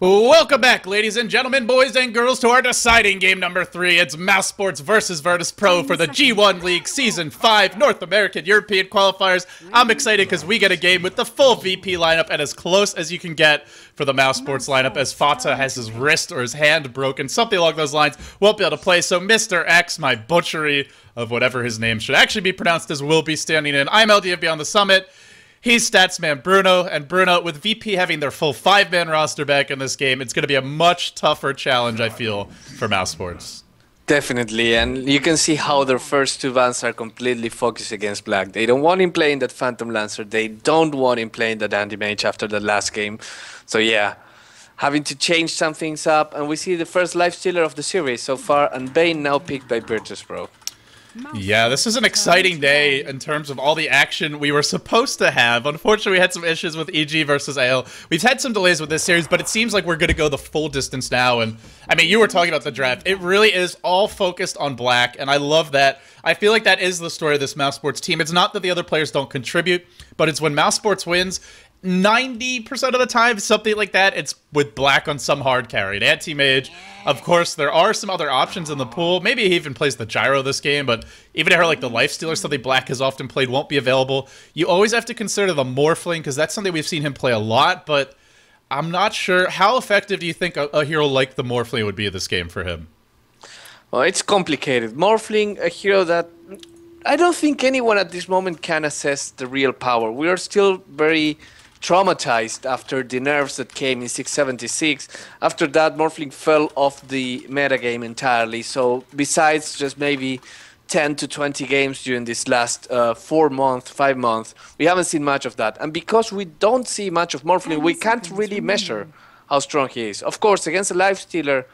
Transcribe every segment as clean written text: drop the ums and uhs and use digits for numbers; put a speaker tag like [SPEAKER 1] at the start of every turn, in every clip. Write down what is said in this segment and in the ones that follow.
[SPEAKER 1] Welcome back, ladies and gentlemen, boys and girls, to our deciding game number 3. It's Mouse Sports versus Virtus Pro for the G1 League Season 5 North American European qualifiers. I'm excited because we get a game with the full VP lineup and as close as you can get for the Mouse Sports lineup, as Fata has his wrist or his hand broken, something along those lines, won't be able to play. So Mr. X, my butchery of whatever his name should actually be pronounced as, will be standing in. I'm LD Beyond the Summit. He's Statsman Bruno, and Bruno, with VP having their full 5-man roster back in this game, it's going to be a much tougher challenge, I feel, for Mouse Sports.
[SPEAKER 2] Definitely, and you can see how their first two bans are completely focused against Black. They don't want him playing that Phantom Lancer, they don't want him playing that Anti-Mage after the last game. So yeah, having to change some things up, and we see the first life stealer of the series so far, and Bane now picked by Virtus Pro.
[SPEAKER 1] Yeah, this is an exciting day in terms of all the action we were supposed to have. Unfortunately, we had some issues with EG versus AL. We've had some delays with this series, but it seems like we're going to go the full distance now. And I mean, you were talking about the draft. It really is all focused on Black, and I love that. I feel like that is the story of this Mouse Sports team. It's not that the other players don't contribute, but it's when Mouse Sports wins, 90% of the time, something like that, it's with Black on some hard carry. An anti-mage. Of course, there are some other options in the pool. Maybe he even plays the gyro this game, but even her, like the lifestealer, something Black has often played, won't be available. You always have to consider the Morphling, because that's something we've seen him play a lot, but I'm not sure. How effective do you think a hero like the Morphling would be this game for him?
[SPEAKER 2] Well, it's complicated. Morphling, a hero that I don't think anyone at this moment can assess the real power. We are still very traumatized after the nerfs that came in 676. After that, Morphling fell off the metagame entirely. So besides just maybe 10 to 20 games during this last 5 months, we haven't seen much of that. And because we don't see much of Morphling, we can't really measure how strong he is. Of course, against a lifestealer,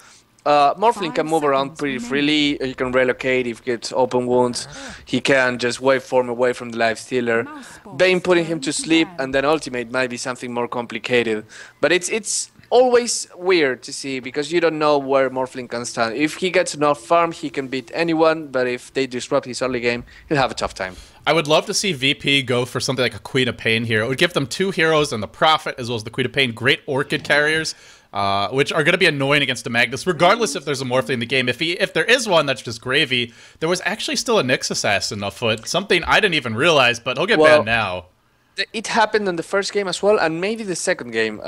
[SPEAKER 2] Morphling can move around pretty freely. He can relocate if he gets open wounds. He can just waveform away from the lifestealer. Bane putting him to sleep and then ultimate might be something more complicated. But it's always weird to see because you don't know where Morphling can stand. If he gets enough farm, he can beat anyone. But if they disrupt his early game, he'll have a tough time.
[SPEAKER 1] I would love to see VP go for something like a Queen of Pain here. It would give them 2 heroes and the Prophet as well as the Queen of Pain. Great Orchid carriers. Which are going to be annoying against a Magnus, regardless if there's a Morphling in the game. If there is one, that's just gravy. There was actually still a Nyx Assassin afoot, something I didn't even realize, but he'll get banned now.
[SPEAKER 2] It happened in the first game as well, and maybe the second game.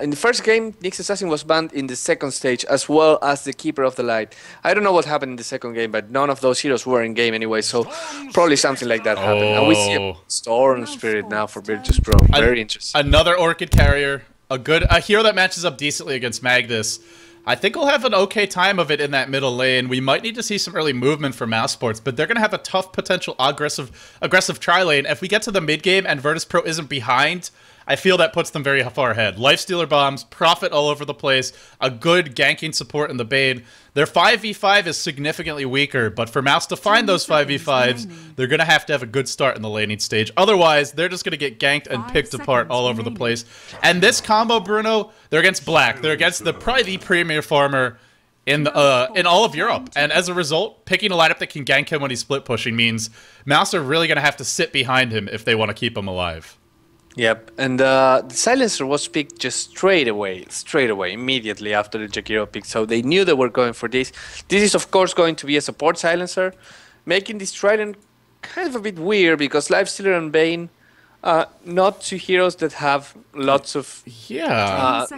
[SPEAKER 2] In the first game, Nyx Assassin was banned in the second stage, as well as the Keeper of the Light. I don't know what happened in the second game, but none of those heroes were in game anyway, so probably something like that happened. And we see a Storm Spirit now for Virtus Pro. Very interesting.
[SPEAKER 1] Another Orchid carrier. A hero that matches up decently against Magnus. I think we'll have an okay time of it in that middle lane. We might need to see some early movement from Mouse Sports, but they're going to have a tough potential aggressive tri-lane. If we get to the mid-game and Virtus Pro isn't behind, I feel that puts them very far ahead. Lifestealer bombs, Prophet all over the place, a good ganking support in the Bane. Their 5v5 is significantly weaker, but for Mouse to find those 5v5s, they're going to have a good start in the laning stage. Otherwise, they're just going to get ganked and picked apart all over the place. And this combo, Bruno, they're against Black. They're against probably the premier farmer in all of Europe. And as a result, picking a lineup that can gank him when he's split pushing means Mouse are really going to have to sit behind him if they want to keep him alive.
[SPEAKER 2] Yep, and the Silencer was picked just straight away, immediately after the Jakiro pick, so they knew they were going for this. This is, of course, going to be a support Silencer, making this Trident kind of a bit weird, because Lifestealer and Bane, not 2 heroes that have lots of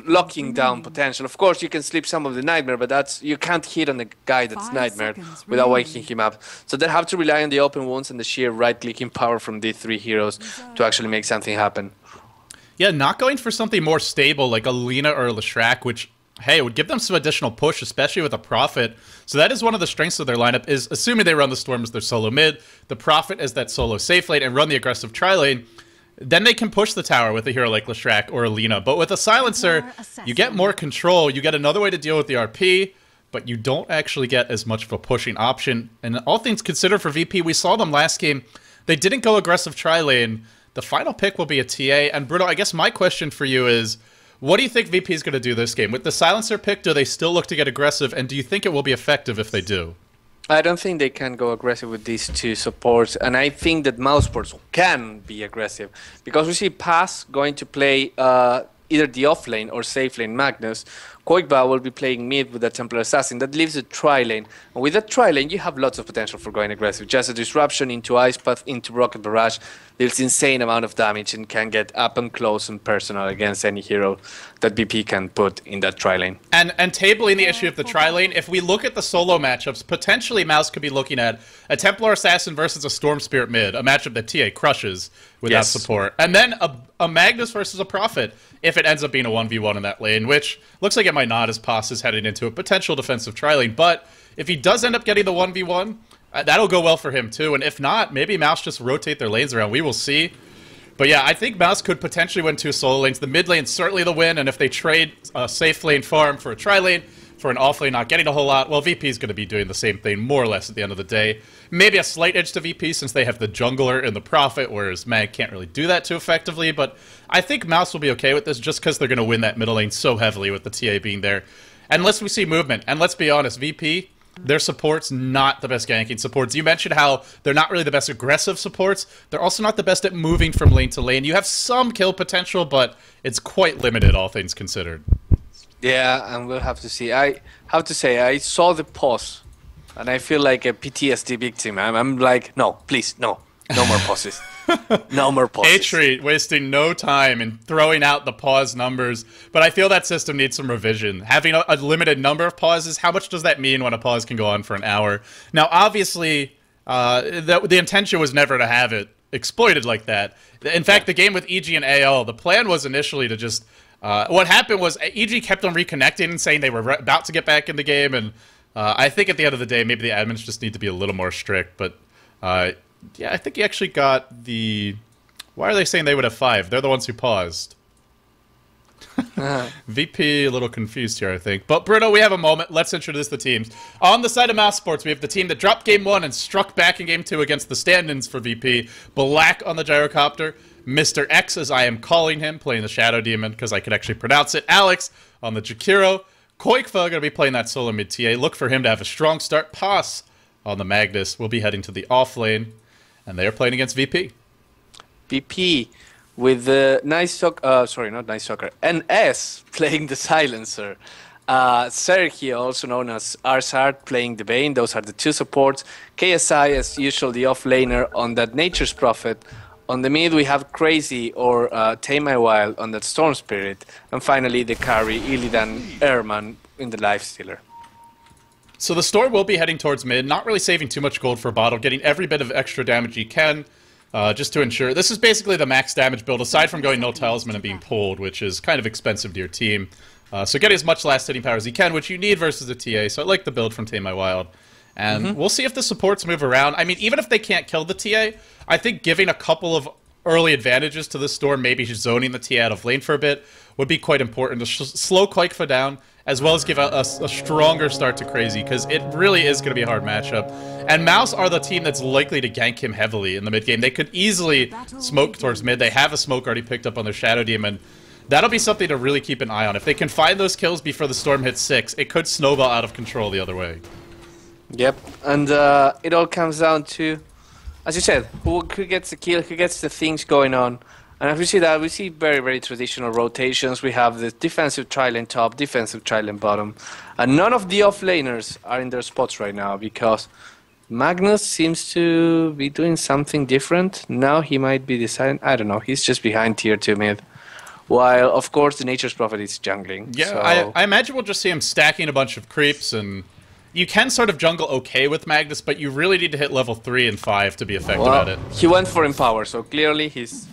[SPEAKER 2] locking down potential. Of course, you can sleep some of the Nightmare, but you can't hit on a guy that's Nightmare without waking him up. So they have to rely on the open wounds and the sheer right-clicking power from these 3 heroes to actually make something happen.
[SPEAKER 1] Yeah, not going for something more stable like a Lina or a Leshrac, which, hey, it would give them some additional push, especially with a Prophet. So that is one of the strengths of their lineup, is assuming they run the Storm as their solo mid, the Prophet as that solo safe lane, and run the aggressive tri-lane. Then they can push the tower with a hero like Leshrac or Alina. But with a Silencer, you get more control. You get another way to deal with the RP, but you don't actually get as much of a pushing option. And all things considered for VP, we saw them last game. They didn't go aggressive tri-lane. The final pick will be a TA. And Bruno, I guess my question for you is, what do you think VP is going to do this game? With the Silencer pick, do they still look to get aggressive? And do you think it will be effective if they do?
[SPEAKER 2] I don't think they can go aggressive with these 2 supports, and I think that Mouse Sports can be aggressive, because we see Pass going to play either the off-lane or safe lane Magnus, Qualifier will be playing mid with a Templar Assassin. That leaves a tri-lane. And with that tri-lane, you have lots of potential for going aggressive. Just a Disruption into Ice Path, into Rocket Barrage deals insane amount of damage and can get up and close and personal against any hero that BP can put in that tri-lane.
[SPEAKER 1] And tabling the issue of the tri-lane, if we look at the solo matchups, potentially Mouz could be looking at a Templar Assassin versus a Storm Spirit mid, a matchup that TA crushes without support. And then a Magnus versus a Prophet, if it ends up being a 1v1 in that lane, which looks like it might not, as Paz is heading into a potential defensive tri-lane. But if he does end up getting the 1v1, that'll go well for him too. And if not, maybe Mouz just rotate their lanes around. We will see. But yeah, I think Mouz could potentially win 2 solo lanes. The mid lane's certainly the win, and if they trade a safe lane farm for a tri-lane, for an off lane not getting a whole lot, well, VP is going to be doing the same thing more or less at the end of the day. Maybe a slight edge to VP since they have the jungler and the Prophet, whereas Mag can't really do that too effectively. But I think Mouz will be okay with this just because they're going to win that middle lane so heavily with the TA being there. Unless we see movement. And let's be honest, VP, their support's not the best ganking supports. You mentioned how they're not really the best aggressive supports. They're also not the best at moving from lane to lane. You have some kill potential, but it's quite limited, all things considered.
[SPEAKER 2] Yeah, and we'll have to see. I have to say, I saw the pause, and I feel like a PTSD victim. I'm like, no, please, no more pauses. No more pauses.
[SPEAKER 1] Atreat wasting no time in throwing out the pause numbers, but I feel that system needs some revision. Having a limited number of pauses, how much does that mean when a pause can go on for an hour? Now, obviously, the intention was never to have it exploited like that. In fact, the game with EG and AL, the plan was initially to just... what happened was EG kept on reconnecting and saying they were about to get back in the game, and I think at the end of the day, maybe the admins just need to be a little more strict, but... yeah, I think he actually got the... Why are they saying they would have 5? They're the ones who paused. VP a little confused here, I think. But Bruno, we have a moment. Let's introduce the teams. On the side of Mouse Sports, we have the team that dropped Game 1 and struck back in Game 2 against the stand-ins for VP. Black on the Gyrocopter. Mr. X, as I am calling him, playing the Shadow Demon, because I could actually pronounce it. Alex on the Jakiro. Qualifier going to be playing that solo mid TA. Look for him to have a strong start. Paz on the Magnus will be heading to the off lane. And they are playing against VP.
[SPEAKER 2] VP with the NS playing the Silencer. Sergio, also known as ars-art, playing the Bane. Those are the 2 supports. KSI, as usual, the off-laner on that Nature's Prophet. On the mid, we have Crazy or Tame My Wild on that Storm Spirit. And finally, the carry, Illidan Ehrman in the Lifestealer.
[SPEAKER 1] So the Storm will be heading towards mid, not really saving too much gold for a bottle, getting every bit of extra damage he can, just to ensure... This is basically the max damage build, aside from going no Talisman and being pulled, which is kind of expensive to your team. So getting as much last hitting power as he can, which you need versus the TA, so I like the build from Tame My Wild. And we'll see if the supports move around. I mean, even if they can't kill the TA, I think giving a couple of early advantages to the Storm, maybe zoning the TA out of lane for a bit, would be quite important to slow Qualifier down, as well as give a stronger start to Crazy, because it really is going to be a hard matchup. And Mouse are the team that's likely to gank him heavily in the mid game. They could easily smoke towards mid. They have a smoke already picked up on their Shadow Demon. That'll be something to really keep an eye on. If they can find those kills before the Storm hits 6, it could snowball out of control the other way.
[SPEAKER 2] Yep, and it all comes down to, as you said, who gets the kill, who gets the things going on. And if we see that, we see very, very traditional rotations. We have the defensive tri-lane top, defensive tri-lane bottom. And none of the off-laners are in their spots right now because Magnus seems to be doing something different. Now he might be deciding, I don't know, he's just behind tier 2 mid. While, of course, the Nature's Prophet is jungling.
[SPEAKER 1] Yeah,
[SPEAKER 2] so.
[SPEAKER 1] I imagine we'll just see him stacking a bunch of creeps, and you can sort of jungle okay with Magnus, but you really need to hit level 3 and 5 to be effective at it.
[SPEAKER 2] He went for Empower, so clearly he's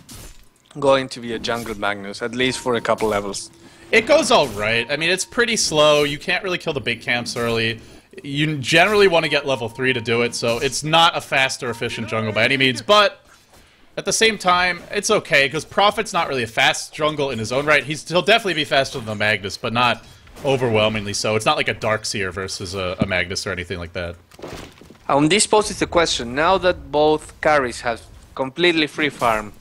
[SPEAKER 2] going to be a jungle Magnus, at least for a couple levels.
[SPEAKER 1] It goes alright. I mean, it's pretty slow. You can't really kill the big camps early. You generally want to get level 3 to do it, so it's not a fast or efficient jungle by any means, but at the same time, it's okay, because Prophet's not really a fast jungle in his own right. He'll definitely be faster than the Magnus, but not overwhelmingly so. It's not like a Darkseer versus a Magnus or anything like that.
[SPEAKER 2] This poses the question, now that both carries have completely free farm,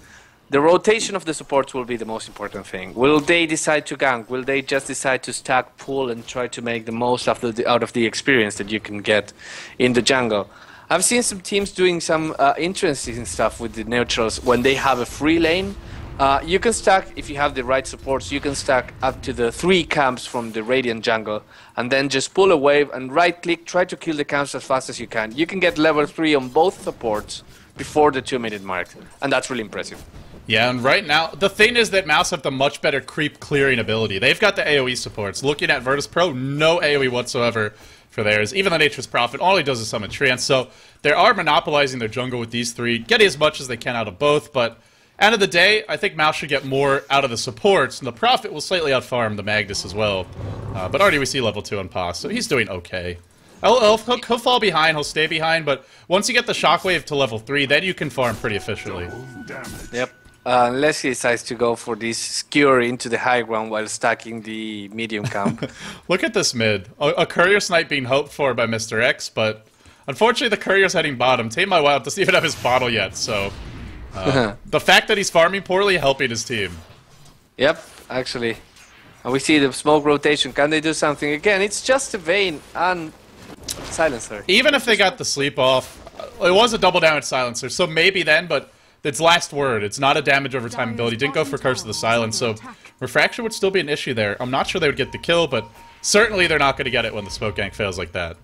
[SPEAKER 2] the rotation of the supports will be the most important thing. Will they decide to gank? Will they just decide to stack, pull, and try to make the most out of the experience that you can get in the jungle? I've seen some teams doing some interesting stuff with the neutrals when they have a free lane. You can stack, if you have the right supports, you can stack up to the 3 camps from the Radiant jungle, and then just pull a wave and right-click, try to kill the camps as fast as you can. You can get level 3 on both supports before the 2-minute mark, and that's really impressive.
[SPEAKER 1] Yeah, and right now, the thing is that Mouz have the much better creep clearing ability. They've got the AoE supports. Looking at Virtus Pro, no AoE whatsoever for theirs. Even the Nature's Prophet, all he does is summon Trance, so they are monopolizing their jungle with these 3, getting as much as they can out of both, but end of the day, I think Mouz should get more out of the supports, and the Prophet will slightly outfarm the Magnus as well. But already we see level 2 on Paz, so he's doing okay. He'll fall behind, he'll stay behind, but once you get the Shockwave to level 3, then you can farm pretty efficiently.
[SPEAKER 2] Yep. Unless he decides to go for this skewer into the high ground while stacking the medium camp.
[SPEAKER 1] Look at this mid. A Courier Snipe being hoped for by Mr. X, but unfortunately the Courier's heading bottom. Tame My Wild doesn't even have his bottle yet, so... the fact that he's farming poorly helping his team.
[SPEAKER 2] Yep, actually. And we see the smoke rotation. Can they do something again? It's just a Vayne and Silencer.
[SPEAKER 1] Even if they got the sleep off, it was a double damage Silencer, so maybe then, but it's last word. It's not a damage over time ability. Didn't go for Curse of the Silence, so Refraction would still be an issue there. I'm not sure they would get the kill, but certainly they're not going to get it when the smoke gank fails like that.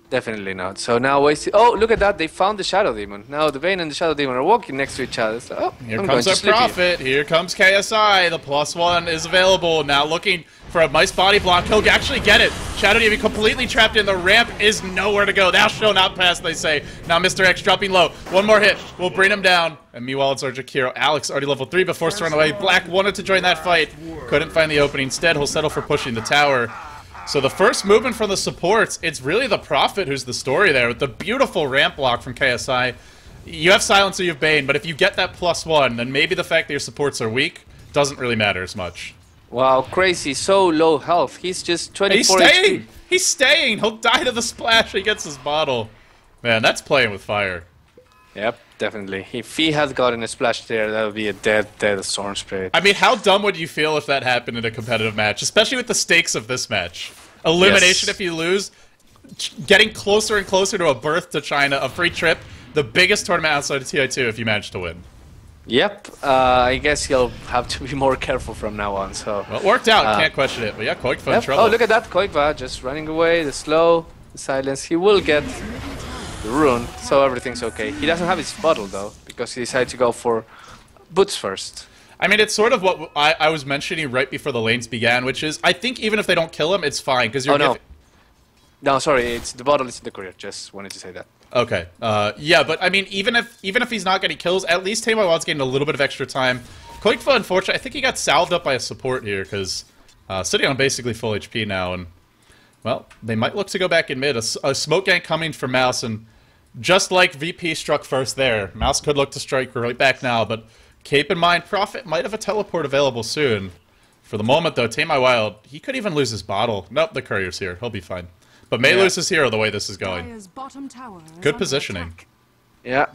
[SPEAKER 2] Definitely not. So now we see... Oh, look at that. They found the Shadow Demon. Now the Vayne and the Shadow Demon are walking next to each other. So, oh,
[SPEAKER 1] here comes our Prophet. Here comes KSI. The +1 is available. Now looking for a nice body block. He'll actually get it. Shadow Demon completely trapped in. The ramp is nowhere to go. Thou shalt not pass, they say. Now Mr. X dropping low. One more hit. We'll bring him down. And meanwhile, it's our Jakiro. Alex already level 3 but forced to run away. Black wanted to join that fight. Couldn't find the opening. Instead, he'll settle for pushing the tower. So the first movement from the supports, it's really the Prophet who's the story there, with the beautiful ramp block from KSI. You have Silencer, you have Bane, but if you get that +1, then maybe the fact that your supports are weak doesn't really matter as much.
[SPEAKER 2] Wow, crazy, so low health. He's just 24
[SPEAKER 1] He's staying! HP. He's staying! He'll die to the splash he gets his bottle. Man, that's playing with fire.
[SPEAKER 2] Yep, definitely. If he had gotten a splash there, that would be a dead Storm Spirit.
[SPEAKER 1] I mean, how dumb would you feel if that happened in a competitive match? Especially with the stakes of this match. Elimination if you lose, getting closer and closer to a berth to China, a free trip, the biggest tournament outside of TI2 if you manage to win.
[SPEAKER 2] Yep, I guess he'll have to be more careful from now on, so...
[SPEAKER 1] Well, it worked out, can't question it, but yeah, Qualifier in trouble.
[SPEAKER 2] Oh, look at that, Qualifier just running away, the slow, the silence. He will get the rune, so everything's okay. He doesn't have his bottle, though, because he decided to go for boots first.
[SPEAKER 1] I mean, it's sort of what I was mentioning right before the lanes began, which is, I think even if they don't kill him, it's fine, because you're
[SPEAKER 2] No, sorry, it's the bottle is in the courier, just wanted to say that.
[SPEAKER 1] Okay, yeah, but I mean, even if he's not getting kills, at least Tame My Wild's getting a little bit of extra time. Qualifier, unfortunately, I think he got salved up by a support here, because sitting on basically full HP now, and, well, they might look to go back in mid. A smoke gank coming from Mouz, and just like VP struck first there, Mouz could look to strike right back now, but keep in mind, Prophet might have a teleport available soon. For the moment, though, Tame My Wild, he could even lose his bottle. Nope, the Courier's here. He'll be fine. But may lose his hero the way this is going. Good positioning.
[SPEAKER 2] Yeah.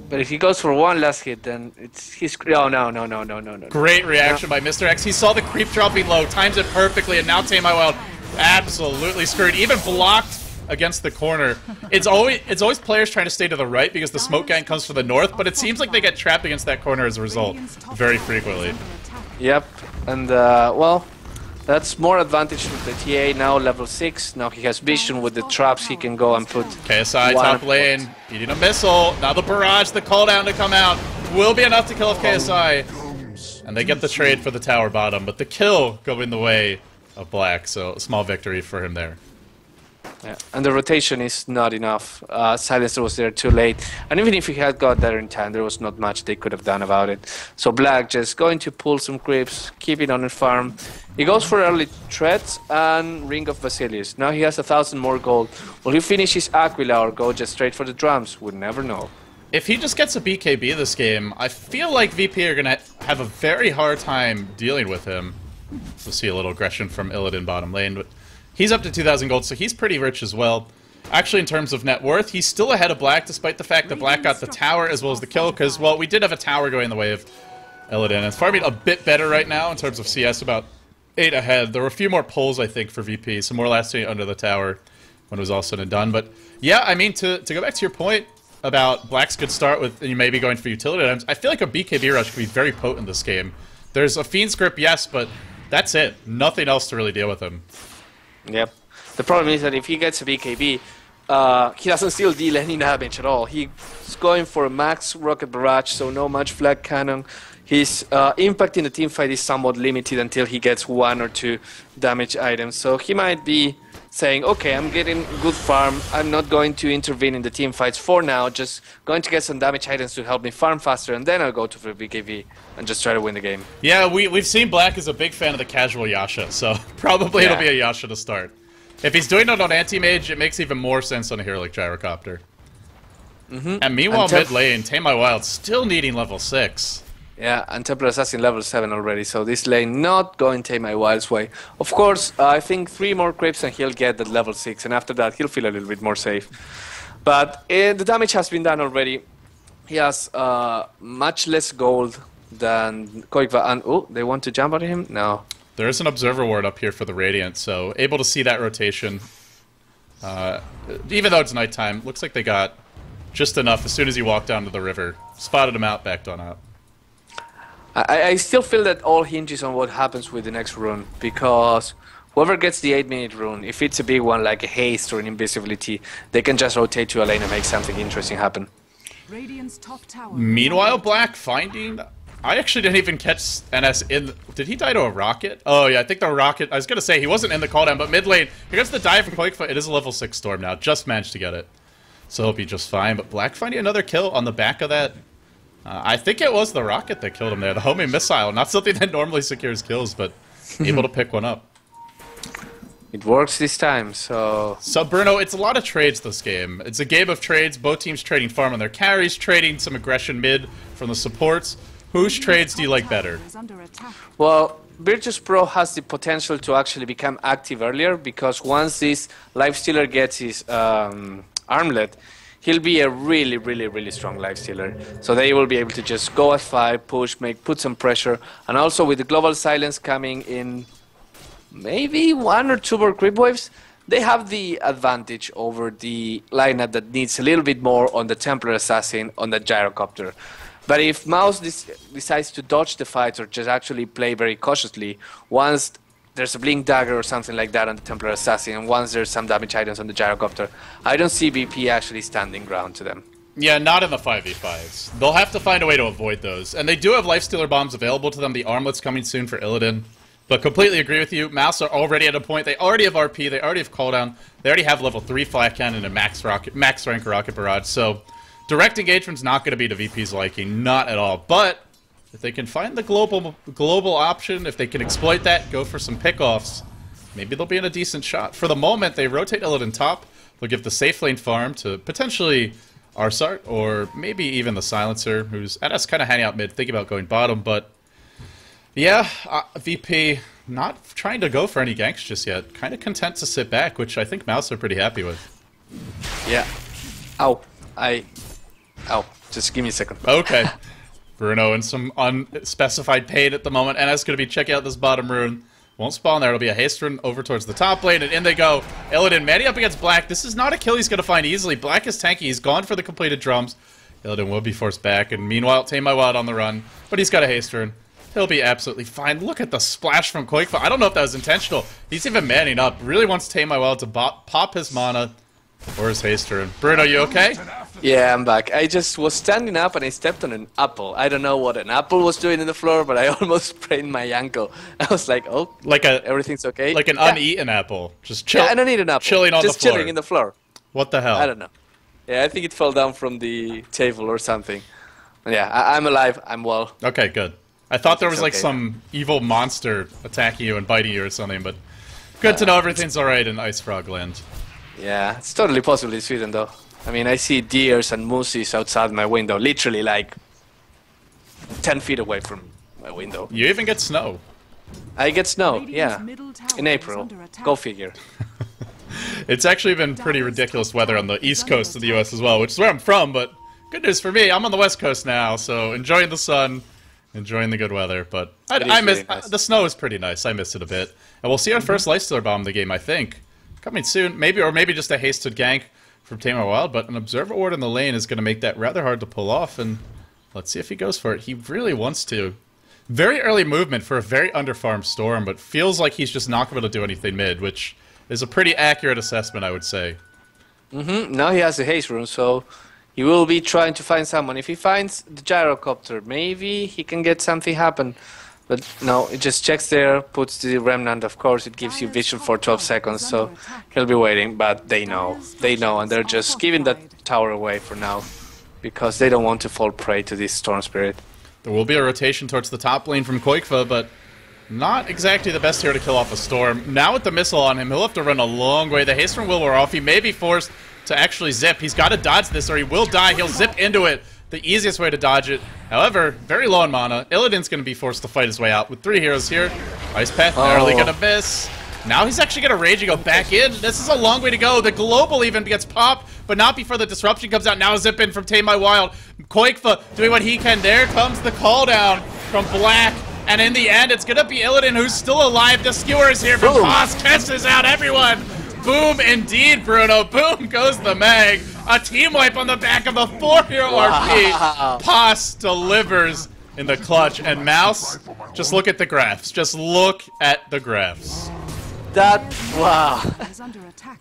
[SPEAKER 2] But if he goes for one last hit, then he's... No.
[SPEAKER 1] Great reaction by Mr. X. He saw the creep dropping low, times it perfectly, and now Tame My Wild absolutely screwed. Even blocked against the corner. It's always players trying to stay to the right because the smoke gang comes from the north, but it seems like they get trapped against that corner as a result very frequently.
[SPEAKER 2] Yep, and well, that's more advantage with the TA now level 6. Now he has vision with the traps, he can go and put
[SPEAKER 1] KSI top lane, eating a missile. Now the barrage, the cooldown to come out will be enough to kill off KSI. And they get the trade for the tower bottom, but the kill going the way of Black, so a small victory for him there.
[SPEAKER 2] Yeah, and the rotation is not enough. Silencer was there too late, and even if he had got there in time, there was not much they could have done about it. So Black just going to pull some creeps, keep it on the farm. He goes for early threats and Ring of Basilius. Now he has 1,000 more gold. Will he finish his Aquila or go just straight for the drums? We'll never know.
[SPEAKER 1] If he just gets a BKB this game, I feel like VP are going to have a very hard time dealing with him. We'll see a little aggression from Illidan bottom lane, but he's up to 2,000 gold, so he's pretty rich as well. Actually, in terms of net worth, he's still ahead of Black, despite the fact that Black got the tower as well as the kill, because, well, we did have a tower going the way of Illidan. It's farming a bit better right now in terms of CS, about 8 ahead. There were a few more pulls, I think, for VP, some more last 8 under the tower when it was all said and done. But, yeah, I mean, to go back to your point, about Black's good start with you maybe going for utility items. I feel like a BKB rush could be very potent in this game. There's a Fiend's Grip, yes, but that's it. Nothing else to really deal with him.
[SPEAKER 2] Yep. The problem is that if he gets a BKB, he doesn't still deal any damage at all. He's going for a max rocket barrage, so no much flag cannon. His impact in the teamfight is somewhat limited until he gets 1 or 2 damage items. So he might be saying, okay, I'm getting good farm. I'm not going to intervene in the team fights for now. Just going to get some damage items to help me farm faster, and then I'll go to the BKB and just try to win the game.
[SPEAKER 1] Yeah, we've seen Black is a big fan of the casual Yasha, so probably it'll be a Yasha to start. If he's doing it on anti-mage, it makes even more sense on a hero like Gyrocopter. And meanwhile, mid lane, Tame My Wild still needing level 6.
[SPEAKER 2] Yeah, and Templar Assassin level 7 already, so this lane not going Tame My Wild's way. Of course, I think 3 more creeps and he'll get that level 6, and after that he'll feel a little bit more safe. But the damage has been done already. He has much less gold than Koikva, and oh, they want to jump on him? No.
[SPEAKER 1] There is an Observer Ward up here for the Radiant, so able to see that rotation. Even though it's nighttime, looks like they got just enough as soon as he walked down to the river. Spotted him out, backed on out.
[SPEAKER 2] I still feel that all hinges on what happens with the next rune, because whoever gets the 8-minute rune, if it's a big one like a haste or an invisibility, they can just rotate to a lane and make something interesting happen.
[SPEAKER 3] Top tower.
[SPEAKER 1] Meanwhile, Black finding... I actually didn't even catch NS in... Did he die to a rocket? Oh yeah, I think the rocket... I was going to say he wasn't in the cooldown, but mid lane, here comes the dive from Qualifier. It is a level 6 Storm now, just managed to get it. So he'll be just fine, but Black finding another kill on the back of that... I think it was the rocket that killed him there, the homing missile. Not something that normally secures kills, but able to pick one up.
[SPEAKER 2] It works this time, so...
[SPEAKER 1] So, Bruno, it's a lot of trades this game. It's a game of trades, both teams trading farm on their carries, trading some aggression mid from the supports. Whose trades do you like better?
[SPEAKER 2] Well, Virtus Pro has the potential to actually become active earlier, because once this Lifestealer gets his armlet, he'll be a really, really, really strong lifestealer. So they will be able to just go F5, push, put some pressure. And also with the Global Silence coming in maybe 1 or 2 more creep waves, they have the advantage over the lineup that needs a little bit more on the Templar Assassin, on the Gyrocopter. But if Mouz decides to dodge the fights or just actually play very cautiously, once there's a Blink Dagger or something like that on the Templar Assassin, and once there's some damage items on the Gyrocopter, I don't see BP actually standing ground to them.
[SPEAKER 1] Yeah, not in the 5v5s. They'll have to find a way to avoid those. And they do have Lifestealer bombs available to them. The armlet's coming soon for Illidan. But completely agree with you. Mouse are already at a point. They already have RP. They already have cooldown. They already have level 3 flat cannon and max rank rocket barrage. So direct engagement's not going to be to VP's liking. Not at all. But if they can find the global option, if they can exploit that, go for some pickoffs, maybe they'll be in a decent shot. For the moment, they rotate Illidan top. They'll give the safe lane farm to potentially ars-art, or maybe even the Silencer, who's at us kind of hanging out mid, thinking about going bottom. But yeah, VP not trying to go for any ganks just yet. Kind of content to sit back, which I think Mouse are pretty happy with.
[SPEAKER 2] Yeah. Ow. Ow. Just give me a second.
[SPEAKER 1] Okay. Bruno in some unspecified pain at the moment. NS going to be checking out this bottom rune. Won't spawn there. It'll be a haste rune over towards the top lane, and in they go. Illidan manning up against Black. This is not a kill he's going to find easily. Black is tanky. He's gone for the completed drums. Illidan will be forced back, and meanwhile, Tame My Wild on the run. But he's got a haste rune. He'll be absolutely fine. Look at the splash from Qualifier. I don't know if that was intentional. He's even manning up. Really wants Tame My Wild to pop his mana or his haste rune. Bruno, you okay?
[SPEAKER 2] Yeah, I'm back. I just was standing up and I stepped on an apple. I don't know what an apple was doing in the floor, but I almost sprained my ankle. I was like, oh, everything's okay?
[SPEAKER 1] Like an uneaten apple. Just chill.
[SPEAKER 2] Yeah, an uneaten apple.
[SPEAKER 1] Chilling on the floor.
[SPEAKER 2] Just chilling in the floor.
[SPEAKER 1] What the hell?
[SPEAKER 2] I don't know. Yeah, I think it fell down from the table or something. Yeah, I'm alive. I'm well.
[SPEAKER 1] Okay, good. I thought there was like some evil monster attacking you and biting you or something, but good to know everything's alright in Ice Frog Land.
[SPEAKER 2] Yeah, it's totally possible in Sweden though. I mean, I see deers and mooses outside my window, literally like 10 feet away from my window.
[SPEAKER 1] You even get snow.
[SPEAKER 2] I get snow, yeah. In April. Go figure.
[SPEAKER 1] It's actually been pretty ridiculous weather on the east coast of the US as well, which is where I'm from, but good news for me, I'm on the west coast now, so enjoying the sun, enjoying the good weather, but I miss nice. The snow is pretty nice. I miss it a bit. And we'll see our first Lifestealer bomb of the game, I think. Coming soon, maybe just a hasted gank. from Tame Wild, but an Observer Ward in the lane is going to make that rather hard to pull off, and let's see if he goes for it. He really wants to. Very early movement for a very underfarmed Storm, but feels like he's just not going to do anything mid, which is a pretty accurate assessment, I would say.
[SPEAKER 2] Now he has a haste rune, so he will be trying to find someone. If he finds the gyrocopter, maybe he can get something happen. But no, it just checks there, puts the remnant. Of course, it gives you vision for 12 seconds, so he'll be waiting. But they know, and they're just giving that tower away for now because they don't want to fall prey to this Storm Spirit.
[SPEAKER 1] There will be a rotation towards the top lane from Qualifier, but not exactly the best here to kill off a Storm. Now with the missile on him, he'll have to run a long way. The haste rune will wear off. He may be forced to actually zip. He's got to dodge this or he will die. He'll zip into it. The easiest way to dodge it. However, very low on mana. Illidan's going to be forced to fight his way out with 3 heroes here. Ice Path narrowly going to miss. Now he's actually going to rage and go back in. This is a long way to go. The global even gets popped, but not before the disruption comes out. Now zip in from Tame My Wild. Qualifier doing what he can. There comes the call down from Black. And in the end, it's going to be Illidan who's still alive. The skewer is here from Mouz. Catches out everyone. Boom indeed, Bruno. Boom goes the mag. A team wipe on the back of a 4-hero RP. Pos delivers in the clutch. And Mouse, just look at the graphs. Just look at the graphs.
[SPEAKER 2] Wow.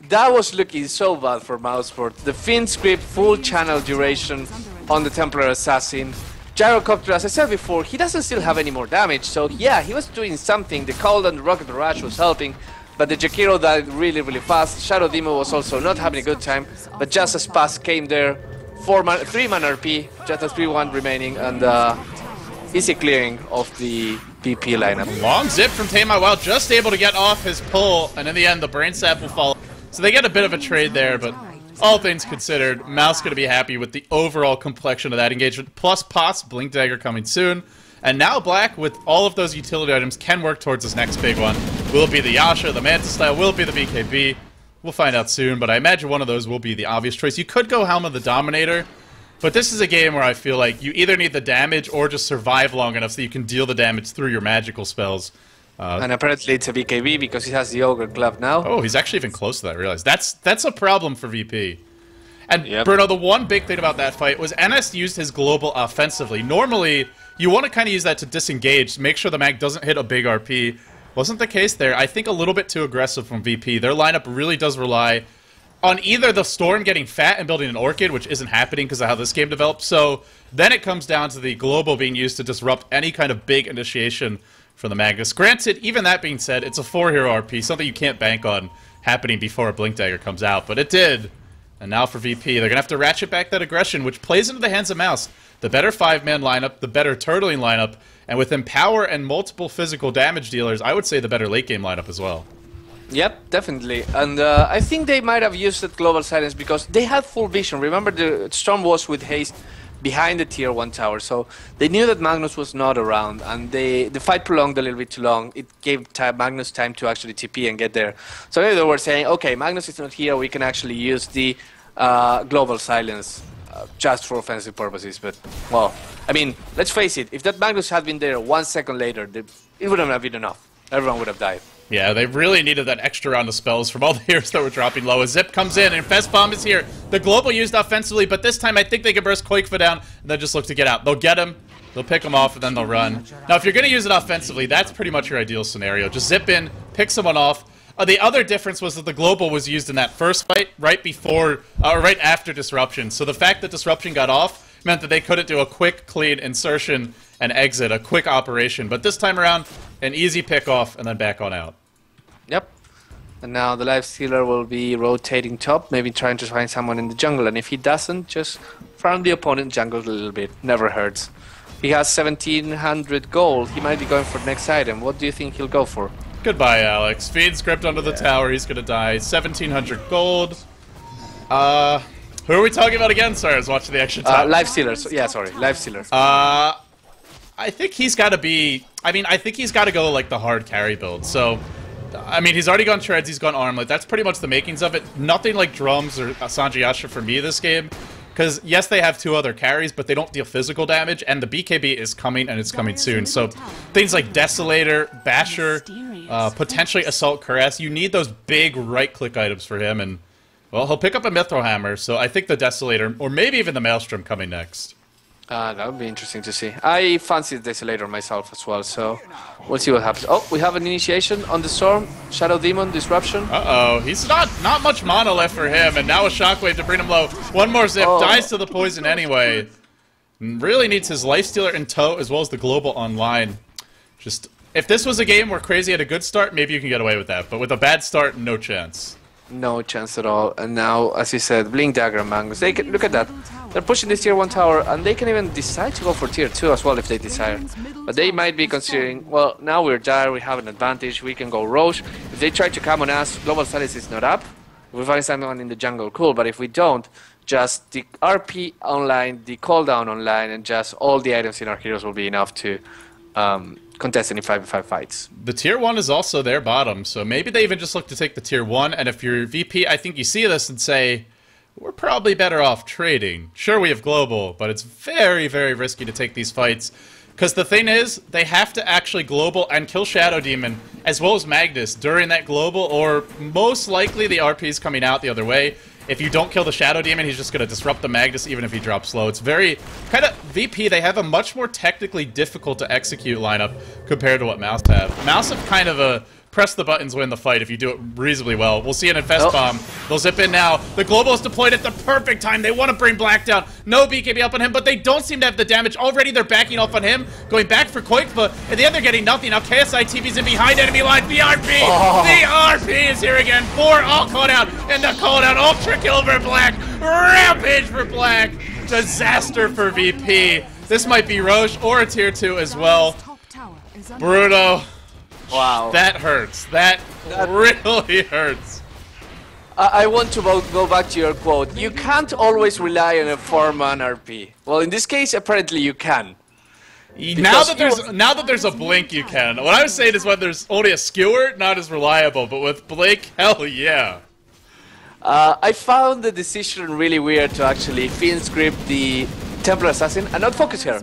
[SPEAKER 2] That was looking so bad for Mouseport. The Fin script, full channel duration on the Templar Assassin. Gyrocopter, as I said before, he doesn't still have any more damage, so yeah, he was doing something. The Cold and the Rocket Barrage was helping, but the Jakiro died really, really fast. Shadow Demon was also not having a good time, but just as Pass came there, 3-man RP, just a 3-1 remaining, and easy clearing of the BP lineup.
[SPEAKER 1] Long zip from Tame My Wild, just able to get off his pull, and in the end, the Brain Sap will fall. So they get a bit of a trade there, but all things considered, Mouse going to be happy with the overall complexion of that engagement. Plus Pots, Blink Dagger coming soon. And now Black, with all of those utility items, can work towards his next big one. Will it be the Yasha, the Manta Style? Will it be the BKB? We'll find out soon, but I imagine one of those will be the obvious choice. You could go Helm of the Dominator, but this is a game where I feel like you either need the damage or just survive long enough so you can deal the damage through your magical spells.
[SPEAKER 2] And apparently it's a BKB because he has the Ogre Glove now.
[SPEAKER 1] Oh, he's actually even close to that, I realize. That's a problem for VP. And
[SPEAKER 2] Yep.
[SPEAKER 1] Bruno, the one big thing about that fight was NS used his global offensively. Normally, you want to kind of use that to disengage, make sure the mag doesn't hit a big RP. Wasn't the case there. I think a little bit too aggressive from VP. Their lineup really does rely on either the Storm getting fat and building an Orchid, which isn't happening because of how this game developed. So then it comes down to the global being used to disrupt any kind of big initiation for the Magnus. Granted, even that being said, it's a 4-hero RP, something you can't bank on happening before a Blink Dagger comes out, but it did. And now for VP, they're going to have to ratchet back that aggression, which plays into the hands of Mouse. The better 5-man lineup, the better turtling lineup, and with Empower and multiple physical damage dealers, I would say the better late-game lineup as well.
[SPEAKER 2] Yep, definitely. And I think they might have used that Global Silence because they had full vision. Remember, the Storm was with haste behind the tier 1 tower, so they knew that Magnus was not around, and the fight prolonged a little bit too long. It gave Magnus time to actually TP and get there. So they were saying, okay, Magnus is not here, we can actually use the Global Silence just for offensive purposes. But, well, I mean, let's face it, if that Magnus had been there 1 second later, it wouldn't have been enough. Everyone would have died.
[SPEAKER 1] Yeah, they really needed that extra round of spells from all the heroes that were dropping low. A Zip comes in, and Fest Bomb is here. The global used offensively, but this time I think they can burst Quakefoot down, and then just look to get out. They'll get him, they'll pick him off, and then they'll run. Now, if you're going to use it offensively, that's pretty much your ideal scenario. Just zip in, pick someone off. The other difference was that the global was used in that first fight right before, or right after Disruption. So the fact that Disruption got off meant that they couldn't do a quick, clean insertion and exit, a quick operation. But this time around, an easy pick off, and then back on out.
[SPEAKER 2] Yep. And now the Life Stealer will be rotating top, maybe trying to find someone in the jungle. And if he doesn't, just farm the opponent jungle a little bit. Never hurts. He has 1700 gold. He might be going for the next item. What do you think he'll go for?
[SPEAKER 1] Goodbye, Alex. Feed script under the tower. He's gonna die. 1700 gold. Who are we talking about again? Sorry, I was watching the action time.
[SPEAKER 2] Life Stealer. So, yeah, sorry. Life Stealer.
[SPEAKER 1] I think he's got to be... I mean, I think he's got to go, like, the hard carry build. So... I mean, he's already gone Treads, he's gone Armlet. That's pretty much the makings of it. Nothing like Drums or Sanji Yasha for me this game. Because, yes, they have 2 other carries, but they don't deal physical damage. And the BKB is coming, and it's coming soon. So, things like Desolator, Basher, potentially Assault Cuirass. You need those big right-click items for him. And Well, he'll pick up a Mithril Hammer, so I think the Desolator, or maybe even the Maelstrom coming next.
[SPEAKER 2] That would be interesting to see. I fancy the Desolator myself as well, so we'll see what happens. Oh, we have an initiation on the Storm. Shadow Demon, Disruption.
[SPEAKER 1] Uh-oh, he's not much mana left for him, and now a Shockwave to bring him low. One more zip, dies to the poison anyway. Really needs his Lifestealer in tow, as well as the Global online. Just, if this was a game where Crazy had a good start, maybe you can get away with that, but with a bad start, no chance.
[SPEAKER 2] No chance at all. And now, as you said, Blink Dagger and Mangoes. They can, look at that. They're pushing this tier 1 tower, and they can even decide to go for tier 2 as well if they desire. But they might be considering, well, now we're dire, we have an advantage, we can go Roche. If they try to come on us, Global Silence is not up. If we find someone in the jungle, cool. But if we don't, just the RP online, the cooldown online, and just all the items in our heroes will be enough to contest any 5v5 fights.
[SPEAKER 1] The tier 1 is also their bottom, so maybe they even just look to take the tier 1, and if you're VP, I think you see this and say, we're probably better off trading. Sure, we have global, but it's very, very risky to take these fights, because the thing is, they have to actually global and kill Shadow Demon, as well as Magnus, during that global, or most likely the RP is coming out the other way. If you don't kill the Shadow Demon, he's just going to disrupt the Magnus even if he drops low. It's very... kind of... VP, they have a much more technically difficult to execute lineup compared to what Mouz have. Mouz have kind of a press the buttons, win the fight if you do it reasonably well. We'll see an Infest Bomb. They'll zip in now. The Global is deployed at the perfect time. They want to bring Black down. No BKB up on him, but they don't seem to have the damage. Already they're backing off on him. Going back for Quake, but in the end they're getting nothing. Now KSI TV's in behind enemy line. The RP! The RP is here again. 4 all caught out. And the call out. Ultra kill for Black. Rampage for Black. Disaster for VP. This might be Roche or a tier 2 as well. Bruno.
[SPEAKER 2] Wow.
[SPEAKER 1] That hurts. That really hurts.
[SPEAKER 2] I want to go back to your quote. You can't always rely on a 4-man RP. Well, in this case, apparently you can.
[SPEAKER 1] Now that there's a Blink, you can. What I was saying is when there's only a Skewer, not as reliable, but with Blink, hell yeah.
[SPEAKER 2] I found the decision really weird to actually Fiend script the Templar Assassin and not focus her.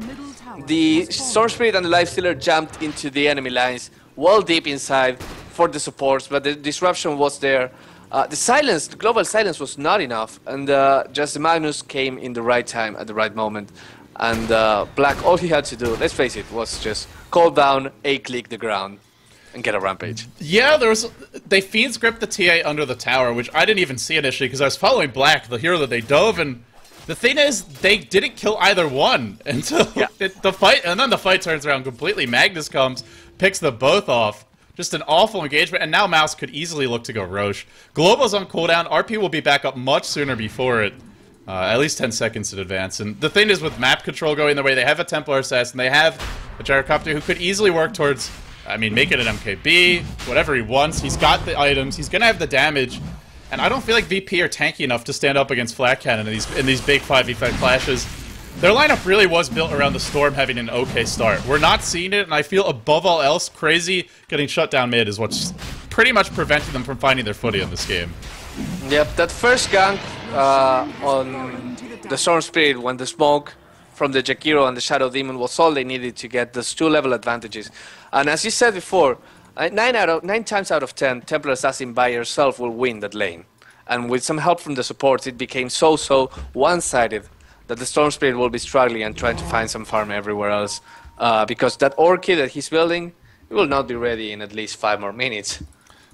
[SPEAKER 2] The Storm Spirit and the Lifestealer jumped into the enemy lines, well deep inside for the supports, but the disruption was there. The silence, the global silence was not enough, and just the Magnus came in the right time at the right moment. And Black, all he had to do, let's face it, was just call down, A-click the ground, and get a rampage.
[SPEAKER 1] Yeah, they Fiend script the TA under the tower, which I didn't even see initially, because I was following Black, the hero that they dove, and the thing is, they didn't kill either one until the fight, and then the fight turns around completely. Magnus comes, picks them both off. Just an awful engagement, and now Mouz could easily look to go Roche. Global's on cooldown. RP will be back up much sooner before it. At least 10 seconds in advance. And the thing is, with map control going their way, they have a Templar Assassin, they have a Gyrocopter who could easily work towards, I mean, make it an MKB, whatever he wants. He's got the items, he's gonna have the damage. And I don't feel like VP are tanky enough to stand up against Flat Cannon in these big 5v5 clashes. Their lineup really was built around the Storm having an okay start. We're not seeing it, and I feel above all else, Crazy getting shut down mid is what's pretty much preventing them from finding their footing in this game.
[SPEAKER 2] Yep, that first gank on the Storm Spirit when the smoke from the Jakiro and the Shadow Demon was all they needed to get those 2-level advantages. And as you said before, 9 times out of 10, Templar Assassin by yourself will win that lane. And with some help from the supports, it became so one-sided that the Storm Spirit will be struggling and trying to find some farm everywhere else. Because that Orchid that he's building, it will not be ready in at least 5 more minutes.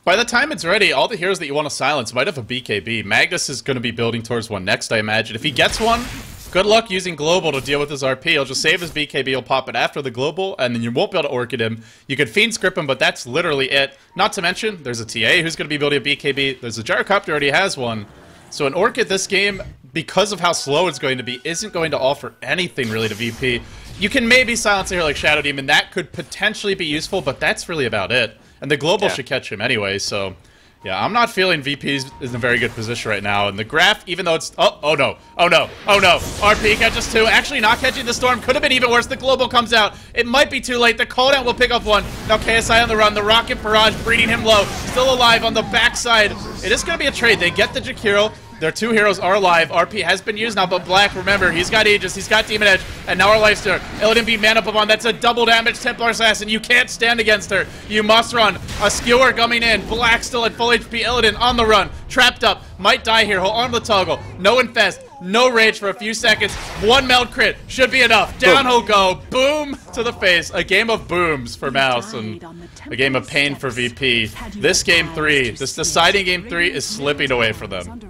[SPEAKER 1] By the time it's ready, all the heroes that you want to silence might have a BKB. Magnus is going to be building towards one next, I imagine. If he gets one, good luck using Global to deal with his RP. He'll just save his BKB, he'll pop it after the Global, and then you won't be able to Orchid him. You could Fiend script him, but that's literally it. Not to mention, there's a TA who's going to be building a BKB. There's a Gyrocopter who already has one. So an Orchid this game, because of how slow it's going to be, isn't going to offer anything really to VP. You can maybe silence a hero like Shadow Demon. That could potentially be useful, but that's really about it. And the Global should catch him anyway, so... yeah, I'm not feeling VP's in a very good position right now. And the graph, even though it's... oh no. RP catches 2. Actually not catching the Storm. Could have been even worse. The Global comes out. It might be too late. The cooldown will pick up 1. Now KSI on the run. The Rocket Barrage breeding him low. Still alive on the backside. It is going to be a trade. They get the Jakiro. Their two heroes are alive. RP has been used now, but Black, remember, he's got Aegis, he's got Demon Edge, and now our Lifestealer. Illidan beat Man Up Upon. That's a double damage Templar Assassin. You can't stand against her. You must run. A Skewer coming in. Black still at full HP. Illidan on the run. Trapped up. Might die here. Hold on to the toggle. No Infest. No Rage for a few seconds. One meld crit. Should be enough. Down he'll go. Boom to the face. A game of booms for Mouz and a game of pain for VP. This game 3, this deciding game 3 is slipping away for them.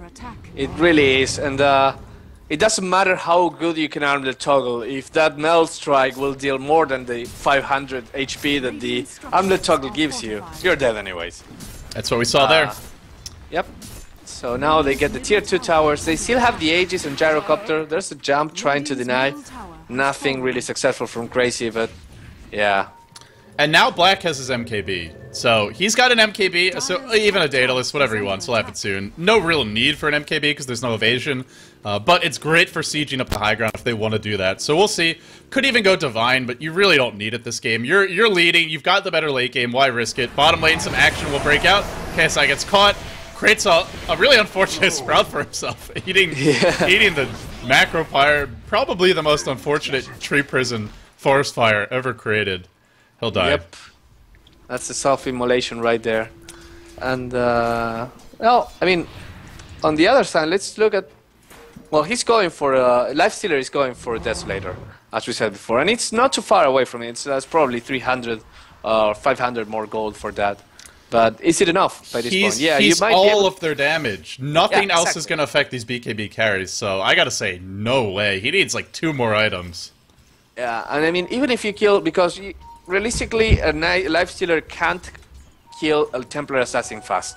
[SPEAKER 2] It really is, and it doesn't matter how good you can arm the toggle. If that meld strike will deal more than the 500 HP that the armlet toggle gives you, you're dead anyways.
[SPEAKER 1] That's what we saw there.
[SPEAKER 2] Yep. So now they get the tier 2 towers. They still have the Aegis and Gyrocopter. There's a jump trying to deny. Nothing really successful from Crazy, but yeah.
[SPEAKER 1] And now Black has his MKB. So he's got an MKB, so even a Daedalus, whatever he wants, he'll have it soon. No real need for an MKB because there's no evasion. But it's great for sieging up the high ground if they want to do that. So we'll see. Could even go Divine, but you really don't need it this game. You're leading, you've got the better late game, why risk it? Bottom lane, some action will break out. KSI gets caught. Creates a really unfortunate Sprout for himself. Eating the macro fire. Probably the most unfortunate tree prison forest fire ever created. He'll die.
[SPEAKER 2] Yep. That's the self-immolation right there. And, well, I mean, on the other side, let's look at... Well, he's going for... Lifestealer is going for a Desolator, as we said before. And it's not too far away from it. That's probably 300 or 500 more gold for that. But is it enough by this point? Yeah,
[SPEAKER 1] he's
[SPEAKER 2] you might
[SPEAKER 1] all of their damage. Nothing
[SPEAKER 2] Yeah,
[SPEAKER 1] else
[SPEAKER 2] exactly.
[SPEAKER 1] is going to affect these BKB carries, so I gotta say, no way. He needs like 2 more items.
[SPEAKER 2] Yeah, and I mean, even if you kill... Because realistically, a Lifestealer can't kill a Templar Assassin fast.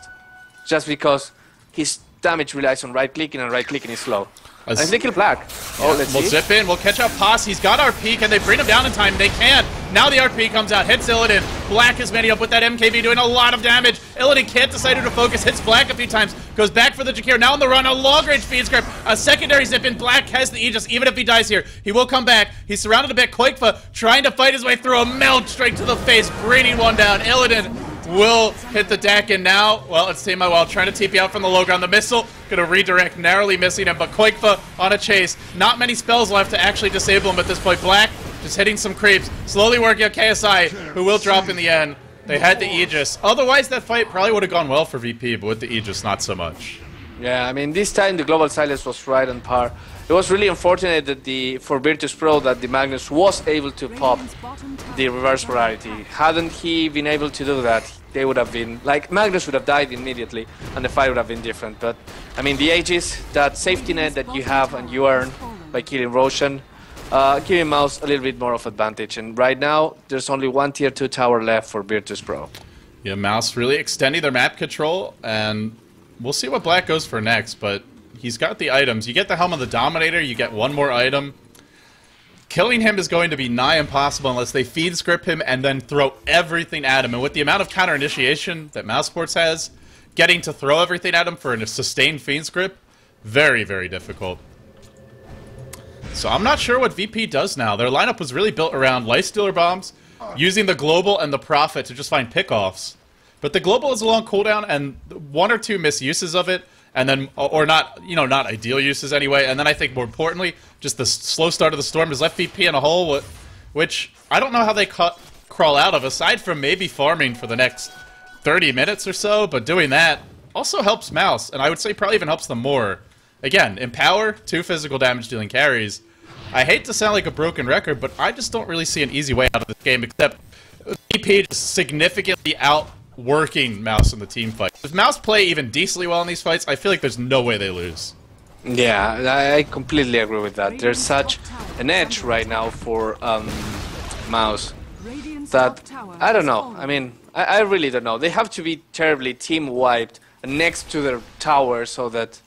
[SPEAKER 2] Just because his damage relies on right-clicking, and right-clicking is slow. And if they kill Black... Oh, let's
[SPEAKER 1] We'll
[SPEAKER 2] see.
[SPEAKER 1] zip in, we'll catch up Posse. He's got RP. Can they bring him down in time? They can. Now the RP comes out, hits Illidan. Black is many up with that MKB, doing a lot of damage. Illidan can't decide who to focus, hits Black a few times, goes back for the Jakir. Now on the run, a long-range feed script, a secondary zip in. Black has the Aegis, even if he dies here. He will come back. He's surrounded a bit. Koikfa trying to fight his way through a meld straight to the face, bringing one down. Illidan will hit the deck, and now, well, it's Team Wild trying to TP out from the low ground. The missile gonna redirect, narrowly missing him, but Koikfa on a chase. Not many spells left to actually disable him at this point. Black just hitting some creeps, slowly working on KSI, who will drop in the end. They had the Aegis. Otherwise, that fight probably would have gone well for VP, but with the Aegis, not so much.
[SPEAKER 2] Yeah, I mean, this time the Global Silence was right on par. It was really unfortunate that for Virtus Pro that the Magnus was able to pop the reverse polarity. Hadn't he been able to do that, they would have been, like, Magnus would have died immediately and the fight would have been different. But, I mean, the Aegis, that safety net that you have and you earn by killing Roshan, giving Mouz a little bit more of advantage. And right now, there's only one tier 2 tower left for Virtus Pro.
[SPEAKER 1] Yeah, Mouz really extending their map control, and we'll see what Black goes for next, but he's got the items. You get the Helm of the Dominator, you get one more item. Killing him is going to be nigh impossible unless they feed script him and then throw everything at him. And with the amount of counter initiation that Mousesports has, getting to throw everything at him for a sustained feed script, very, very difficult. So I'm not sure what VP does now. Their lineup was really built around Lifestealer bombs, using the Global and the Prophet to just find pickoffs. But the Global is a long cooldown, and 1 or 2 misuses of it, and then, or not, you know, not ideal uses anyway. And then I think more importantly, just the slow start of the storm has left VP in a hole, which I don't know how they crawl out of, aside from maybe farming for the next 30 minutes or so. But doing that also helps Mouz, and I would say probably even helps them more. Again, Empower, 2 physical damage dealing carries. I hate to sound like a broken record, but I just don't really see an easy way out of this game, except VP just significantly outworking Mouz in the team fight. If Mouz play even decently well in these fights, I feel like there's no way they lose.
[SPEAKER 2] Yeah, I completely agree with that. There's such an edge right now for Mouz that, I don't know. I mean, I really don't know. They have to be terribly team-wiped next to their tower so that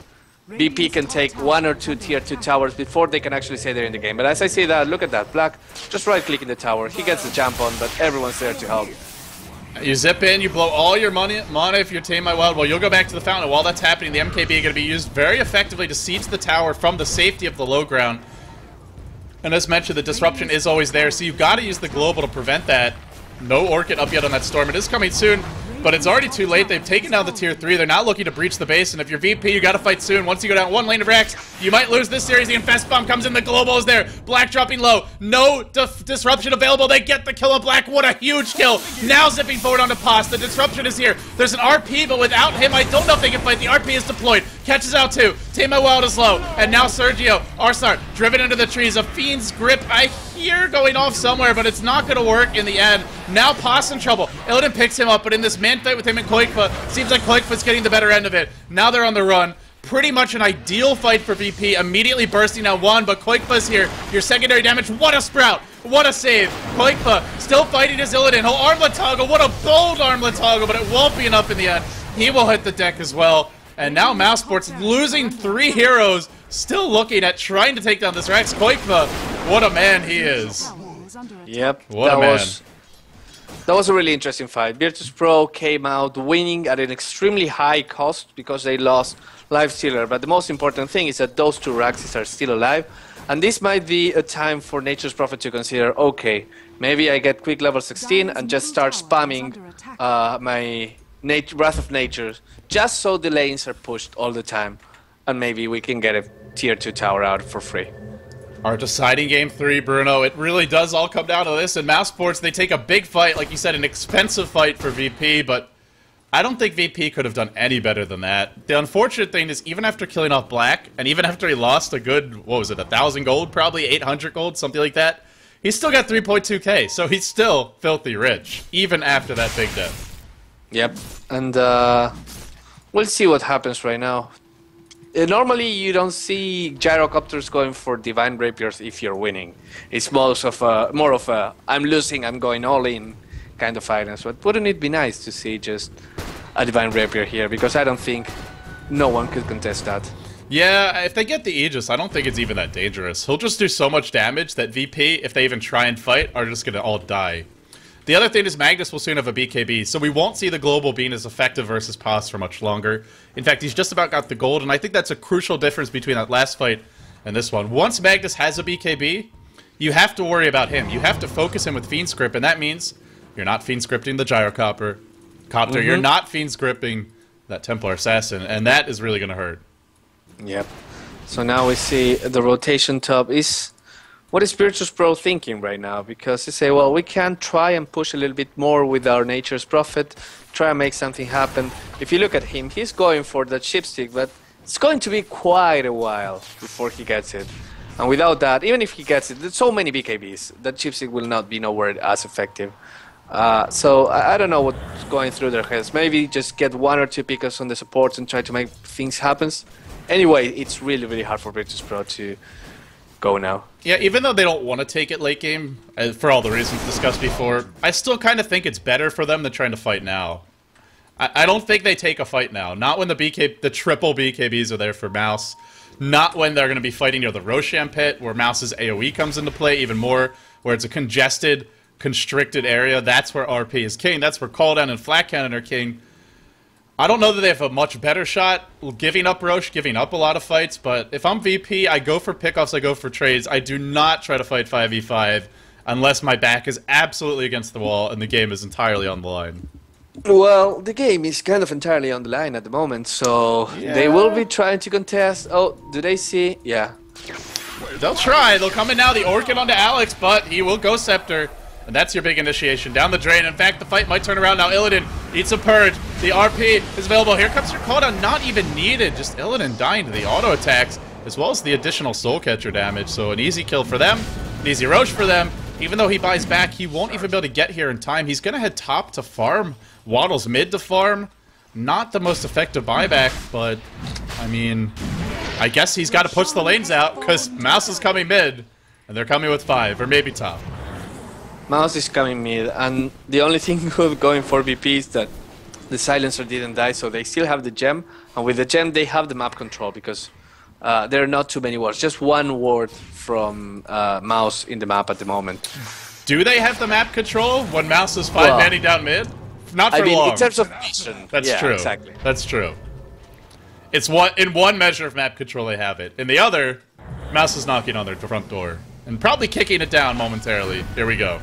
[SPEAKER 2] BP can take 1 or 2 tier 2 towers before they can actually say they're in the game. But as I say that, look at that. Black just right-clicking the tower. He gets the jump on, but everyone's there to help.
[SPEAKER 1] You zip in, you blow all your mana if you're Tame My Wild. Well, you'll go back to the fountain. While that's happening, the MKB are going to be used very effectively to siege the tower from the safety of the low ground. And as mentioned, the disruption is always there, so you've got to use the Global to prevent that. No Orchid up yet on that storm. It is coming soon. but it's already too late. They've taken down the tier 3. They're not looking to breach the base, and if you're VP, you gotta fight soon. Once you go down one lane of Rex, you might lose this series. The Infest Bomb comes in, the Global is there. Black dropping low. No disruption available. They get the kill on Black. What a huge kill. Now zipping forward onto Pos. The disruption is here. There's an RP, but without him, I don't know if they can fight. The RP is deployed. Catches out too. Tame Wild is low. And now Sergio, ars-art, driven into the trees. A Fiend's Grip, I hear going off somewhere, but it's not going to work in the end. Now Pos in trouble. Illidan picks him up, but in this man fight with him and Qualifier, seems like Qualifier's getting the better end of it. Now they're on the run. Pretty much an ideal fight for VP. Immediately bursting out one, but Qualifier's here. Your secondary damage. What a sprout. What a save. Qualifier still fighting his Illidan. He'll armlet toggle. What a bold armlet toggle, but it won't be enough in the end. He will hit the deck as well. And now Mousesports losing 3 heroes, still looking at trying to take down this Rex. Qualifier, what a man he is.
[SPEAKER 2] Yep,
[SPEAKER 1] What a man.
[SPEAKER 2] That was a really interesting fight. Virtus.pro came out winning at an extremely high cost because they lost Lifestealer. But the most important thing is that those 2 Raxes are still alive. And this might be a time for Nature's Prophet to consider, okay, maybe I get quick level 16 and just start spamming my Wrath of Nature, just so the lanes are pushed all the time. And maybe we can get a tier 2 tower out for free.
[SPEAKER 1] Our deciding game 3, Bruno. It really does all come down to this. And Mousesports, they take a big fight, like you said, an expensive fight for VP, but I don't think VP could have done any better than that. The unfortunate thing is, even after killing off Black, and even after he lost a good, what was it, 1,000 gold, probably 800 gold, something like that, he's still got 3.2k, so he's still filthy rich, even after that big death.
[SPEAKER 2] Yep, and we'll see what happens right now. Normally, you don't see gyrocopters going for divine rapiers if you're winning. It's more of a I'm losing, I'm going all in kind of items. But wouldn't it be nice to see just a divine rapier here? Because I don't think no one could contest that.
[SPEAKER 1] Yeah, if they get the Aegis, I don't think it's even that dangerous. He'll just do so much damage that VP, if they even try and fight, are just gonna all die. The other thing is Magnus will soon have a BKB, so we won't see the global being as effective versus Pos for much longer. In fact, he's just about got the gold, and I think that's a crucial difference between that last fight and this one. Once Magnus has a BKB, you have to worry about him. You have to focus him with Fiend Script, and that means you're not Fiend Scripting the Gyrocopter. You're not Fiend Scripting that Templar Assassin, and that is really going to hurt.
[SPEAKER 2] Yep. So now we see the rotation top is... What is Virtus.pro thinking right now? Because they say, well, we can try and push a little bit more with our Nature's Prophet, try and make something happen. If you look at him, he's going for that chipstick, but it's going to be quite a while before he gets it. And without that, even if he gets it, there's so many BKBs, that chipstick will not be nowhere as effective. So I don't know what's going through their heads. Maybe just get 1 or 2 pickers on the supports and try to make things happen. Anyway, it's really, really hard for Virtus.pro to go now.
[SPEAKER 1] Yeah, even though they don't want to take it late game, for all the reasons discussed before, I still kind of think it's better for them than trying to fight now. I don't think they take a fight now. Not when the triple BKBs are there for Mouse. Not when they're going to be fighting near the Roshan pit, where Mouse's AoE comes into play even more, where it's a congested, constricted area. That's where RP is king. That's where Cooldown and Flat Cannon are king. I don't know that they have a much better shot giving up Roche, giving up a lot of fights, but if I'm VP, I go for pickoffs, I go for trades. I do not try to fight 5v5 unless my back is absolutely against the wall and the game is entirely on the line.
[SPEAKER 2] Well, the game is kind of entirely on the line at the moment, so
[SPEAKER 1] yeah.
[SPEAKER 2] They will be trying to contest. Oh, do they see? Yeah.
[SPEAKER 1] They'll try. They'll come in now. The Orchid onto Alex, but he will go Scepter. And that's your big initiation. Down the drain. In fact, the fight might turn around now. Illidan eats a purge. The RP is available. Here comes your cooldown. Not even needed. Just Illidan dying to the auto attacks, as well as the additional soul catcher damage. So an easy kill for them. An easy Roche for them. Even though he buys back, he won't even be able to get here in time. He's going to head top to farm. Waddles mid to farm. Not the most effective buyback, but, I mean, I guess he's got to push the lanes out, because Mouse is coming mid, and they're coming with 5, or maybe top.
[SPEAKER 2] Mouse is coming mid, and the only thing good going for VP is that the Silencer didn't die, so they still have the gem, and with the gem they have the map control, because there are not too many wards. Just 1 ward from Mouse in the map at the moment.
[SPEAKER 1] Do they have the map control when Mouse is 5 manning down mid? Not for long.
[SPEAKER 2] In terms of vision.
[SPEAKER 1] That's
[SPEAKER 2] yeah,
[SPEAKER 1] true.
[SPEAKER 2] Exactly.
[SPEAKER 1] That's true. It's in one measure of map control they have it. In the other, Mouse is knocking on their front door. And probably kicking it down momentarily. Here we go.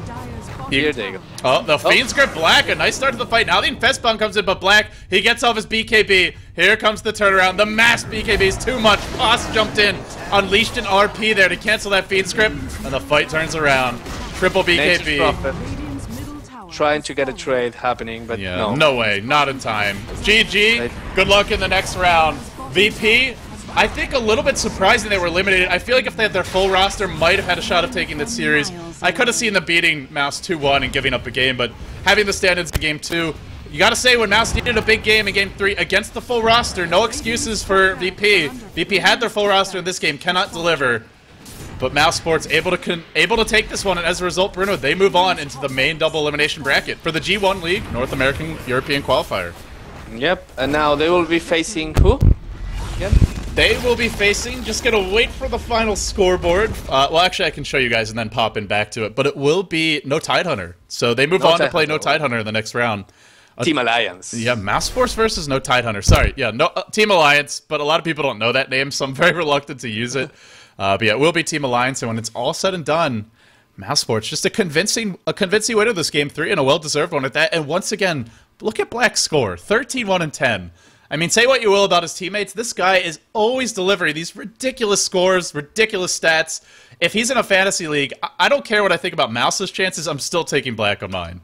[SPEAKER 3] Dire's
[SPEAKER 2] Here they go.
[SPEAKER 1] Oh, the Fiend script Black, a nice start to the fight. Now the Infestbomb comes in, but Black, he gets off his BKB. Here comes the turnaround. The mass BKB is too much. Boss jumped in, unleashed an RP there to cancel that Fiend script, and the fight turns around. Triple BKB.
[SPEAKER 2] Trying to get a trade happening, but no.
[SPEAKER 1] No way, not in time. GG, good luck in the next round. VP, I think a little bit surprising they were eliminated. I feel like if they had their full roster, might have had a shot of taking this series. I could have seen them beating Mouz 2-1 and giving up a game, but having the stand-ins in Game 2, you gotta say, when Mouz needed a big game in Game 3 against the full roster, no excuses for VP. VP had their full roster in this game, cannot deliver. But Mouz Sports able to take this one, and as a result, Bruno, they move on into the main double elimination bracket for the G1 League North American European Qualifier.
[SPEAKER 2] Yep, and now they will be facing who? Yep.
[SPEAKER 1] They will be facing, just gonna wait for the final scoreboard. Well, actually, I can show you guys and then pop in back to it, but it will be No Tidehunter. So they move on to play No Tidehunter in the next round.
[SPEAKER 2] Team Alliance.
[SPEAKER 1] Yeah, Mouz Sports versus No Tidehunter. Sorry, yeah, no Team Alliance, but a lot of people don't know that name, so I'm very reluctant to use it. But yeah, it will be Team Alliance, and when it's all said and done, Mouz Sports just a convincing winner this Game 3, and a well-deserved one at that. And once again, look at Black's score, 13-1-10. I mean, say what you will about his teammates, this guy is always delivering these ridiculous scores, ridiculous stats. If he's in a fantasy league, I don't care what I think about Mouse's chances, I'm still taking Black on mine.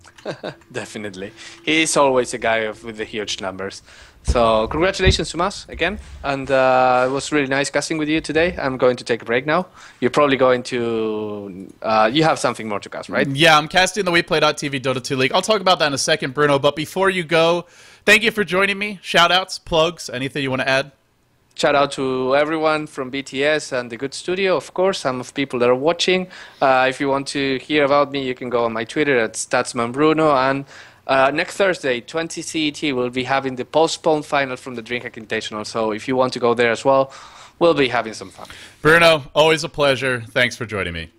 [SPEAKER 2] Definitely. He's always a guy with the huge numbers. So, congratulations to Mouz again, and it was really nice casting with you today. I'm going to take a break now. You're probably going to... you have something more to cast, right?
[SPEAKER 1] Yeah, I'm casting the WePlay.tv Dota 2 League. I'll talk about that in a second, Bruno, but before you go, thank you for joining me. Shoutouts, plugs, anything you want to add?
[SPEAKER 2] Shout out to everyone from BTS and the Good Studio, of course, some of people that are watching. If you want to hear about me, you can go on my Twitter at StatsmanBruno, and next Thursday, 20 CET, we'll be having the postponed final from the DreamHack Invitational. So if you want to go there as well, we'll be having some fun.
[SPEAKER 1] Bruno, always a pleasure. Thanks for joining me.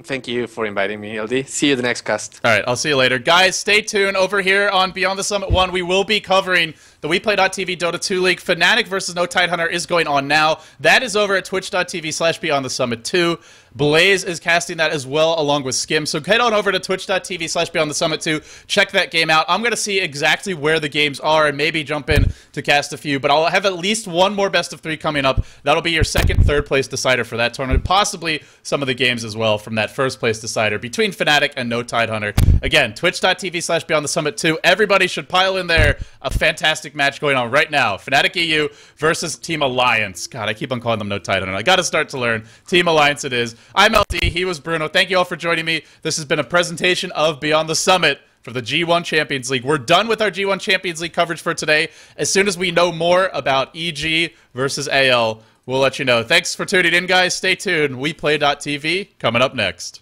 [SPEAKER 2] Thank you for inviting me, LD. See you the next cast.
[SPEAKER 1] All right, I'll see you later. Guys, stay tuned over here on Beyond the Summit 1. We will be covering the WePlay.tv Dota 2 League. Fnatic versus No Tidehunter is going on now. That is over at twitch.tv/Beyond the Summit 2. Blaze is casting that as well, along with Skim. So head on over to twitch.tv/Beyond the Summit 2. Check that game out. I'm going to see exactly where the games are and maybe jump in to cast a few. But I'll have at least one more best of 3 coming up. That'll be your second, third place decider for that tournament. Possibly some of the games as well from that first place decider between Fnatic and No Tidehunter. Again, twitch.tv/Beyond the Summit 2. Everybody should pile in there. A fantastic match going on right now. Fnatic EU versus Team Alliance. God, I keep on calling them No Tidehunter. I got to start to learn. Team Alliance it is. I'm LD, he was Bruno. Thank you all for joining me. This has been a presentation of Beyond the Summit for the G1 Champions League. We're done with our G1 Champions League coverage for today. As soon as we know more about EG versus AL, we'll let you know. Thanks for tuning in, guys. Stay tuned. WePlay.tv coming up next.